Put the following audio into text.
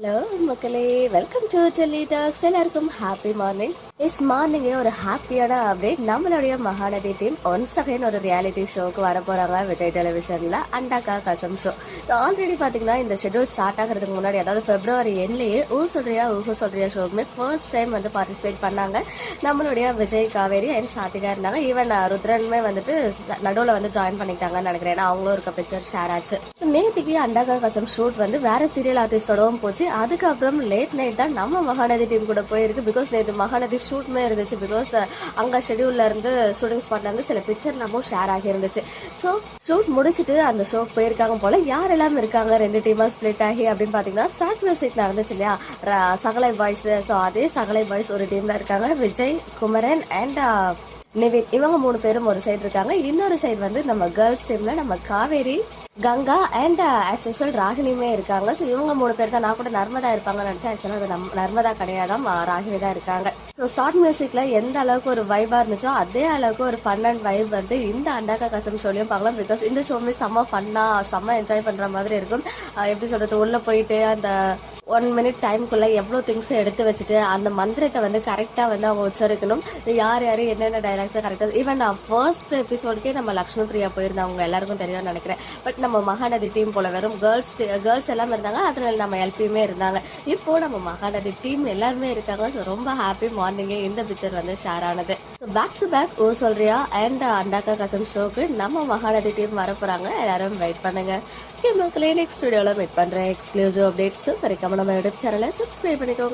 Hello மக்களே, welcome to Selli tax. எல்லாருக்கும் happy morning. Is மார்னிங்கே ஒரு ஹாப்பியான அப்டேட். நம்மளுடைய மகாநதி டீம் ஒன்ஸ் அகைன் ஒரு ரியாலிட்டி ஷோக்கு வர போறாங்க விஜய் டெலிவிஷன்ல, அண்டாக்கா கசம் ஷோ. ஆல்ரெடி பாத்தீங்கன்னா இந்த ஷெட்யூல் ஸ்டார்ட் ஆகிறதுக்கு முன்னாடி, அதாவது பிப்ரவரி எண்ட்லயே ஊ சொல்றியா ஷோக்குமே ஃபர்ஸ்ட் டைம் வந்து பார்ட்டிசிபேட் பண்ணாங்க நம்மளுடைய விஜய், காவேரி அண்ட் ஷாத்திகா இருந்தாங்க. ஈவன் ருத்ரனுமே வந்துட்டு நடுவில் வந்து ஜாயின் பண்ணிட்டாங்கன்னு நினைக்கிறேன். ஏன்னா அவங்களும் இருக்க பிக்சர் ஷேர் ஆச்சு. நேற்றுக்கு அண்டாக்கா கசம் ஷூட் வந்து வேற சீரியல் ஆர்டிஸ்டோடவும் போச்சு. அதுக்கப்புறம் லேட் நைட் தான் நம்ம மகாநதி டீம் கூட போயிருக்கு. பிகாஸ் நேற்று மகாநதி ஷூட்மே இருந்துச்சு. பிகாஸ் அங்கே ஷெடியூல்ல இருந்து ஷூட்டிங் ஸ்பாட்ல இருந்து சில பிக்சர் நம்மளும் ஷேர் ஆகி இருந்துச்சு. ஸோ ஷூட் முடிச்சுட்டு அந்த ஷோக்கு போயிருக்காங்க போல. யாரெல்லாம் இருக்காங்க ரெண்டு டீமா ஸ்பிளிட் ஆகி அப்படின்னு பார்த்தீங்கன்னா, ஸ்டார்ட் மியூசிக் நடந்துச்சு இல்லையா, சகலை பாய்ஸ். ஸோ அதே சகலை பாய்ஸ் ஒரு டீம்ல இருக்காங்க. விஜய், குமரன் அண்ட் நிவின், இவங்க 3 பேரும் ஒரு சைடு இருக்காங்க. இன்னொரு சைடு வந்து நம்ம கேர்ள்ஸ் டீம்ல நம்ம Kaveri, Ganga and as usual ராகினியுமே இருக்காங்க. ஸோ இவங்க 3 பேர் தான். நான் கூட நர்மதா இருப்பாங்கன்னு நினைச்சேன். ஆக்சுவலாக அது நர்மதா கிடையாதான், ராகினி தான் இருக்காங்க. ஸோ ஸ்டார்ட் மியூசிக்ல எந்த அளவுக்கு ஒரு வைபா இருந்துச்சோ அதே அளவுக்கு ஒரு ஃபன் அண்ட் வைப் வந்து இந்த அண்டாக்கா கசம் ஷோலையும் பார்க்கலாம். பிகாஸ் இந்த ஷோமே செம்ம ஃபன்னா, செம்ம என்ஜாய் பண்ற மாதிரி இருக்கும். எப்படி சொல்றது, உள்ள போயிட்டு அந்த 1 minute டைம்குள்ள எவ்வளோ திங்ஸ் எடுத்து வச்சுட்டு அந்த மந்திரத்தை வந்து கரெக்டாக வந்து அவங்க உச்சரிக்கணும். யார் யார் என்னென்ன டைலாக்ஸை கரெக்டாக. ஈவன் நான் ஃபர்ஸ்ட் எபிசோடுக்கே நம்ம லக்ஷ்மி பிரியா போயிருந்தவங்க எல்லாருக்கும் தெரியும்னு நினைக்கிறேன். பட் நம்ம மகாநதி டீம் போல வெறும் கேர்ள்ஸ் எல்லாம் இருந்தாங்க. அதில் நம்ம எல்பியுமே இருந்தாங்க. இப்போ நம்ம மகாநதி டீம் எல்லாருமே இருக்காங்க. ஸோ ரொம்ப ஹாப்பி மார்னிங்கே இந்த பிக்சர் வந்து ஷேர் ஆனது. ஸோ பேக் டு பேக் ஓ சொல்றியா அண்ட் அண்டாக்கா கசம் ஷோக்கு நம்ம மகாநதி டீம் வர போறாங்க. எல்லாரும் வெயிட் பண்ணுங்க. மக்களே, நெக்ஸ்ட் வீடியோவில் மீட் பண்றேன். எக்ஸ்க்ளூசிவ் அப்டேட்ஸ்க்கு வரைக்கும் நம்ம யூடியூப் சேனலை சப்ஸ்கிரைப் பண்ணிக்கோங்க.